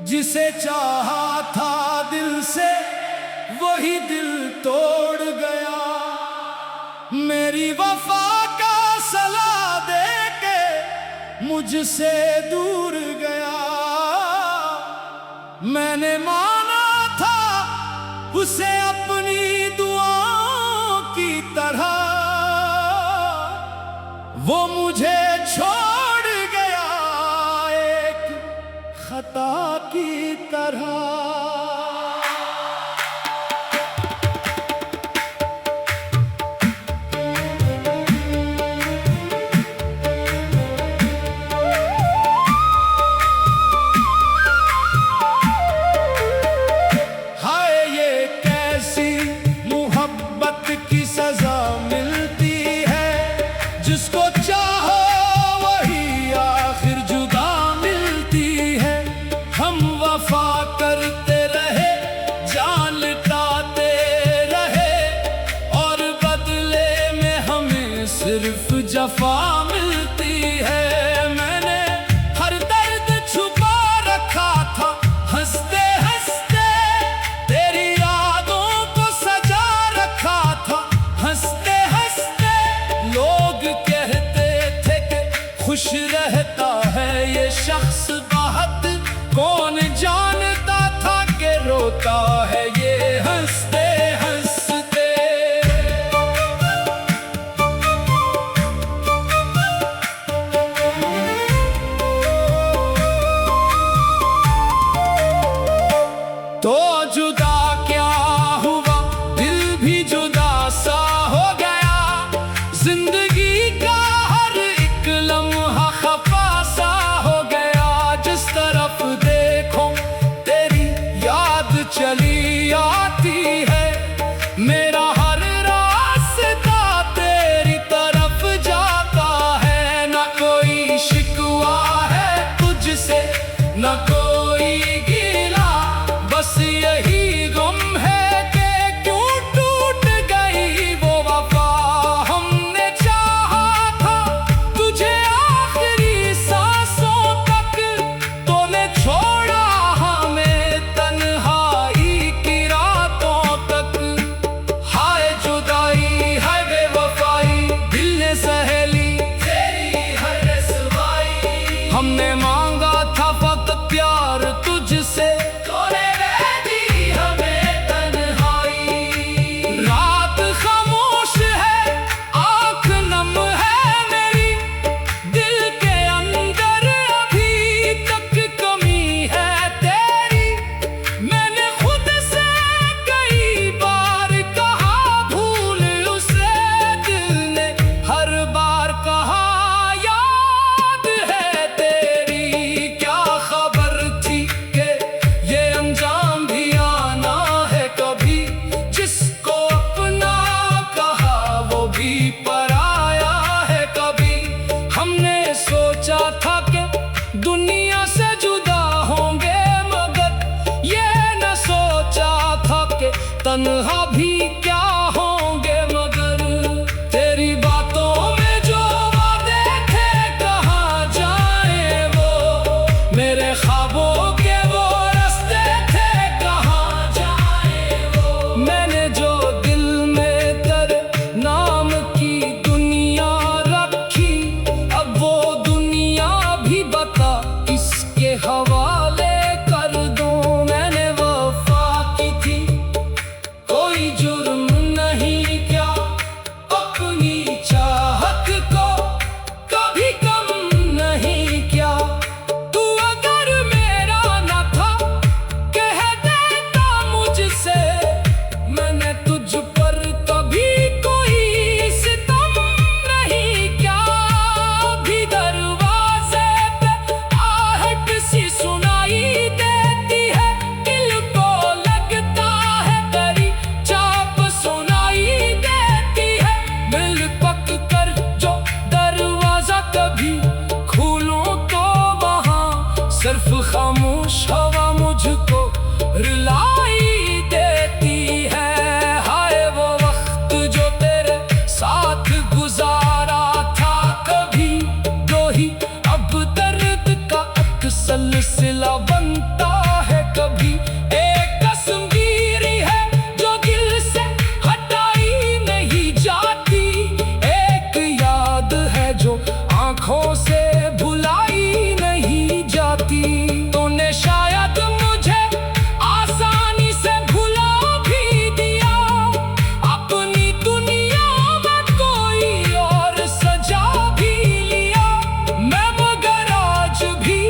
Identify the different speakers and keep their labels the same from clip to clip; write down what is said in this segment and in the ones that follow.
Speaker 1: जिसे चाहा था दिल से वही दिल तोड़ गया। मेरी वफा का सला दे के मुझसे दूर गया। मैंने माना था उसे अपनी दुआओं की तरह, वो मुझे छोड़ गया एक खता की तरह। हाय ये कैसी मोहब्बत की सजा मिलती है, जिसको चाहो वही आखिर जुदा मिलती है। हम वफा करते रहे, जान लुटाते रहे, और बदले में हमें सिर्फ जफा मिलती है। मैंने हर दर्द छुपा रखा था, हंसते हंसते तेरी यादों को सजा रखा था। हंसते हंसते लोग कहते थे कि खुश रहता है ये शख्स बहुत, कौन जानता था कि रोता है ये हंसते हंसते। तो जुदा क्या हुआ, दिल भी जुदा सा हो गया। जिंदगी का हर एक लम्हा खफा सा हो गया। जिस तरफ देखो तेरी याद चली आती है, मेरा हर रास्ता तेरी तरफ जाता है। न कोई शिकवा है तुझसे, न कोई गिला, बस यही गम है कि क्यों टूट गई वो वफा। हमने चाहा था तुझे आखिरी सांसों तक, तूने छोड़ा हमें तन्हाई की रातों तक। हाय जुदाई है बेवफाई, दिल ने सहेली तेरी हर रसवाई। हमने मांगा था फक्त प्यार तुझसे, तूने दे दी हमें तन्हाई। रात खामोश है, आँख नम है मेरी, दिल के अंदर अभी तक कमी है तेरी। मैंने खुद से कई बार कहा भूल उसे, दिल ने हर बार कहा याद है तेरी। क्या खबर थी कि ये अंजाम भी आना है कभी, जिसको अपना कहा वो भी पराया है कभी। हमने सोचा था कि दुनिया से जुदा होंगे, मगर ये न सोचा था कि तन्हा भी क्या होंगे। मगर तेरी बातों में जो वादे थे कहाँ जाए वो, मेरे ख्वाबों के वो रास्ते थे कहाँ जाए वो। मैंने जो दिल में तेरे नाम की दुनिया रखी, अब वो दुनिया भी बता किसके हवाले कर दूं। मैंने वफा की थी, कोई खामोश हवा मुझको रुलाई देती है। हाय वो वक्त जो तेरे साथ गुजारा था, कभी दो ही अब दर्द का एक सिलसिला बनता है। कभी एक तस्वीर है जो दिल से हटाई नहीं जाती, एक याद है जो आंखों से भुलाई नहीं जाती। तूने शायद मुझे आसानी से भुला भी दिया, अपनी दुनिया में कोई और सजा भी लिया। मैं मगर आज भी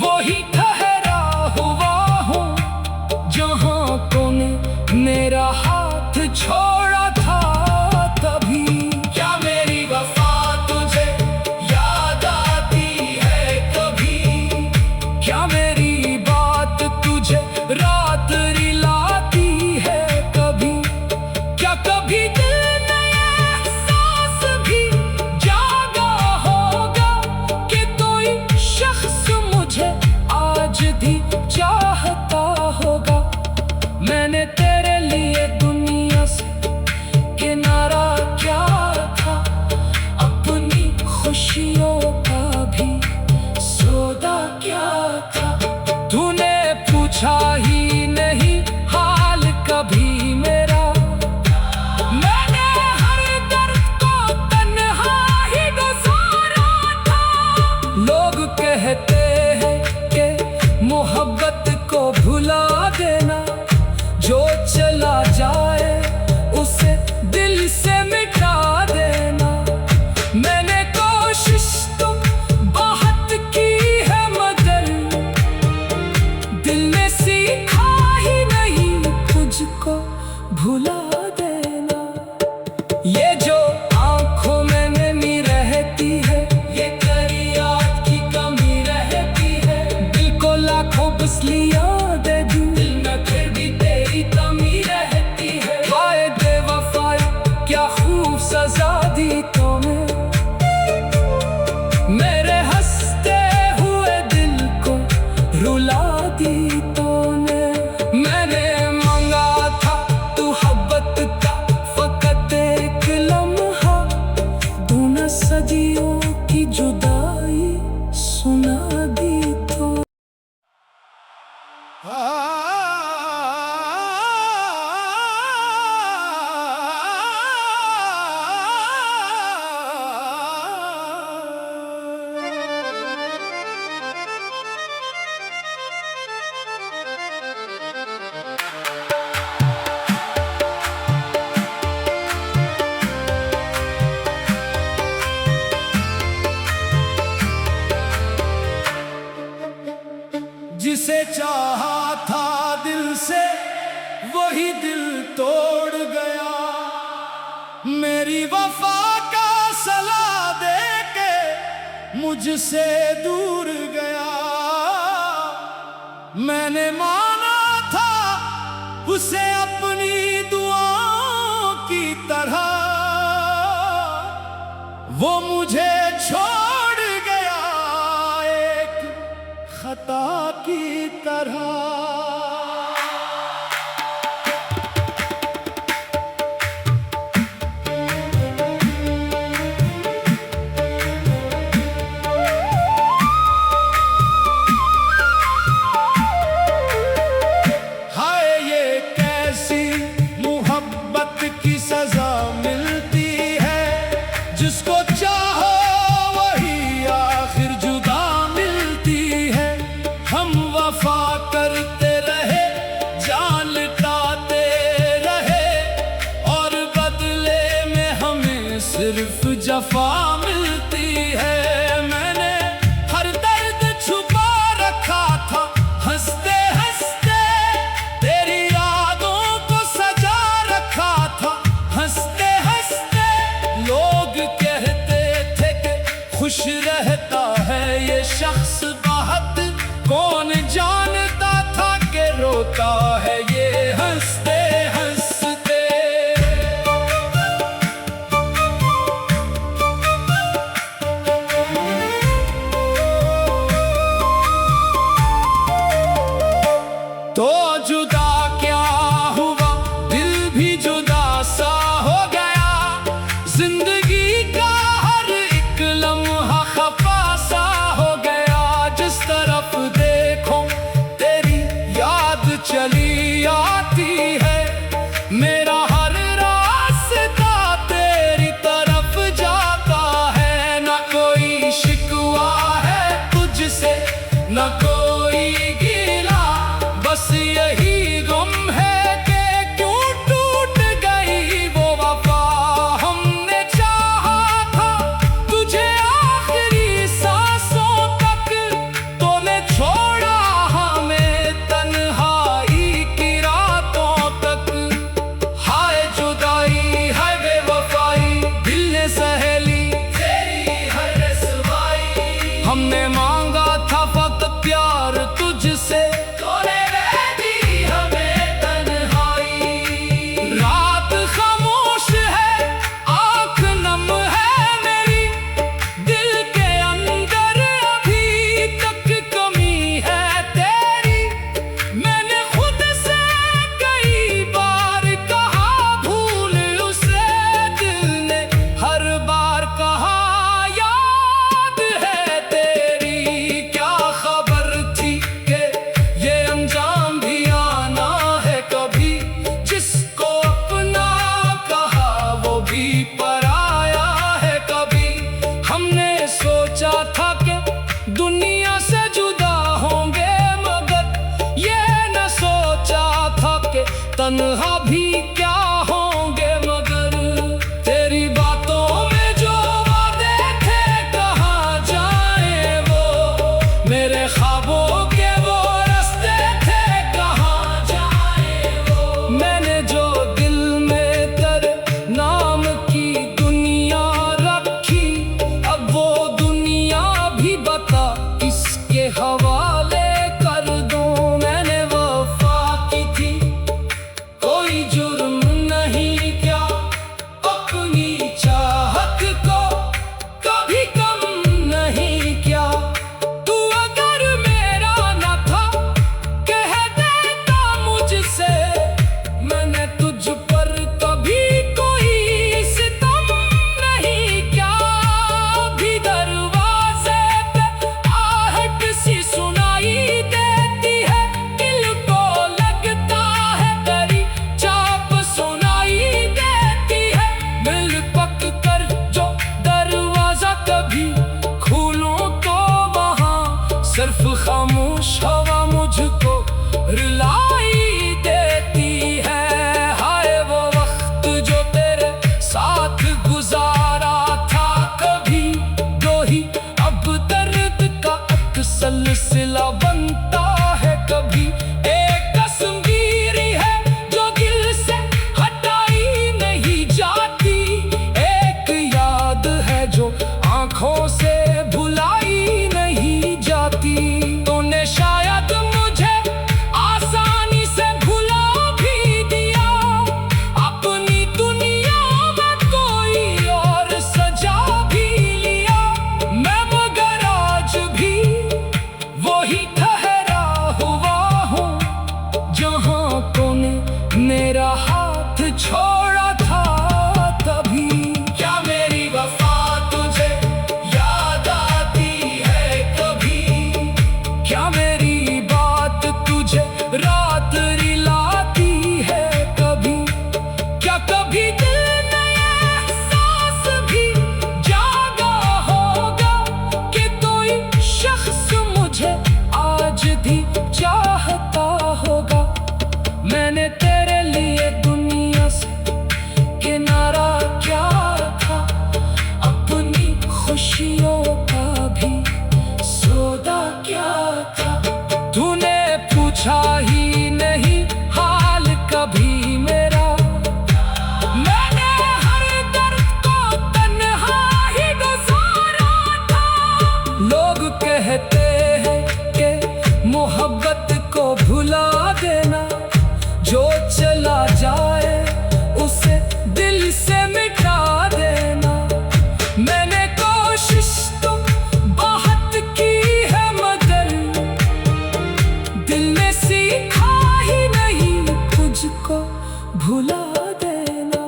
Speaker 1: वही ठहरा हुआ हूँ जहाँ तूने मेरा हाथ छोड़ा था तभी। क्या मेरी वफा तुझे याद आती है कभी? क्या मेरी बात तुझे रात रिलाती है कभी? क्या कभी दिल में एहसास भी जागा होगा कि कोई शख्स मुझे आज भी चाहता होगा? मैंने तेरे लिए दुनिया से किनारा क्या था, अपनी खुशियों का भी सौदा क्या था? तूने पूछा ही नहीं हाल कभी मेरा, मैंने हर दर्द को तन्हा ही गुजारा था। लोग कहते हैं कि मोहब्बत को भुला देना, जो चला जाए उसे दिल से मिटा देना। मैंने कोशिश तो बहुत की है मगर दिल ने सीखा ही नहीं तुझको भुला देना। ये जो आंखों में नमी रहती है, ये तेरी याद की कमी रहती है। दिल को लाखों बसलियां दे दूं, दिल में फिर भी तेरी कमी रहती है। हाय बेवफाई क्या खूब सजा दी तूने, मेरे हंसते हुए दिल को रुला दी तूने। मैंने मांगा था तू मोहब्बत का फकत एक लम्हा, तूने सदियों की जुदाई सुना दी तो। जिसे चाहा था दिल से वही दिल तोड़ गया, मेरी वफा का सला दे के मुझसे दूर गया। मैंने माना था उसे अपनी दुआओं की तरह, वो मुझे छोड़ गया एक खता की तरह। हाय ये कैसी मोहब्बत की सजा मिलती है, जिसको चाहो वही आखिर जुदा मिलती है। हम वफा करते रहे, जान लुटाते रहे, और बदले में हमें सिर्फ जफा मिलती है। मैंने हर दर्द छुपा रखा था, हंसते हंसते तेरी यादों को सजा रखा था। हंसते हंसते लोग कहते थे कि खुश रहता है ये शख्स बहुत, कौन जानता था कि रोता है ये हंसते हंसते। तन्हा भी क्या होंगे मगर तेरी बातों में जो वादे थे कहाँ जाए वो। मेरे ख्वाबों के वो रास्ते थे कहाँ जाए वो। मैंने जो दिल में तेरे नाम की दुनिया रखी, अब वो दुनिया भी बता किसके हवाले कर दूं। मैंने वफा की थी कोई जुर्म नहीं क्या, अपनी चाहत को कभी कम नहीं क्या। तू अगर मेरा न था कह देता मुझसे, मैंने तुझ पर कभी कोई सितम नहीं क्या। भी दरवाजे पे आहट सी सुनाई देती है, दिल को लगता है तेरी चाप सुनाई देती है। मिल पक कर जो दरवाजा कभी खोलूं तो वहां सिर्फ खामोश हवा मुझको रुलाई देती है। हाय वो वक्त जो तेरे साथ गुजारा था, कभी दो ही अब दर्द का एक सिलसिला बनता है। कभी एक तस्वीर है जो दिल से हटाई नहीं जाती, एक याद है जो आंखों से भुलाई नहीं जाती। तूने शायद मुझे आसानी से भुला भी दिया, अपनी दुनिया में कोई और सजा भी लिया। मैं मगर आज भी वही ठहरा हुआ हूँ जहाँ तूने मेरा हाथ छोड़ा था तभी। क्या मेरी वफा तुझे याद आती है कभी, क्या मेरी बात तुझे रात रिलाती है कभी। क्या कभी दिल में एहसास भी जागा होगा कि कोई शख्स मुझे आज भी चाहता होगा। मैंने तेरे लिए दुनिया से किनारा क्या था, अपनी खुशियों का भी सौदा क्या था। तूने पूछा ही नहीं हाल कभी मेरा, मैंने हर दर्द को तन्हा ही गुजारा था। लोग कहते हैं कि मोहब्बत को भुला देना, जो चला जाए उसे दिल से मिटा देना। मैंने कोशिश तो बहुत की है मगर दिल ने सीखा ही नहीं तुझको भुला देना।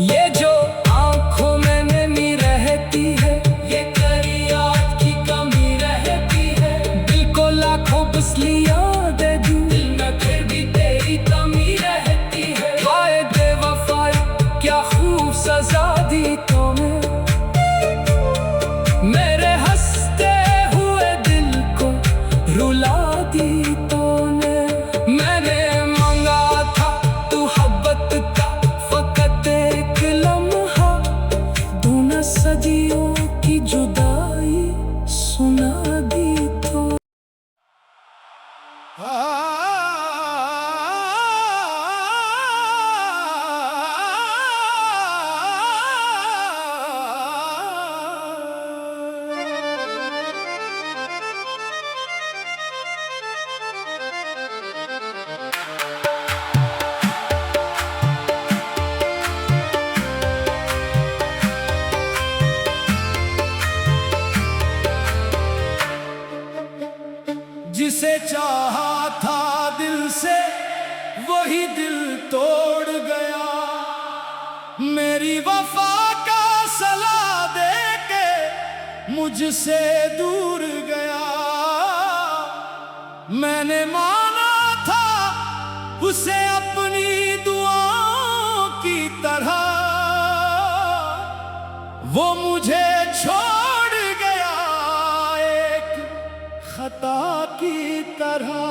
Speaker 1: ये जो आंखों में नमी रहती है, ये तेरी याद की कमी रहती है। दिल को लाखों बसलियां दे दूं, दिल में फिर भी तेरी कमी रहती है। हाय बेवफाई क्या खूब सजा दी तूने, मेरे हंसते हुए दिल को रुला दी तूने। मैंने मांगा था तू मोहब्बत का फकत एक लम्हा, तू न सदियों की जुदाई सुना दी तो। जिसे चाहा था दिल से वही दिल तोड़ गया। मेरी वफा का सला दे के मुझसे दूर गया। मैंने माना था उसे अपनी दुआओं की तरह, वो मुझे छोड़ गया एक खता की तरह।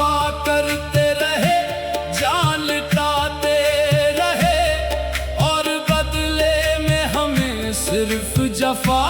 Speaker 1: वफा करते रहे, जान लुटाते रहे, और बदले में हमें सिर्फ जफा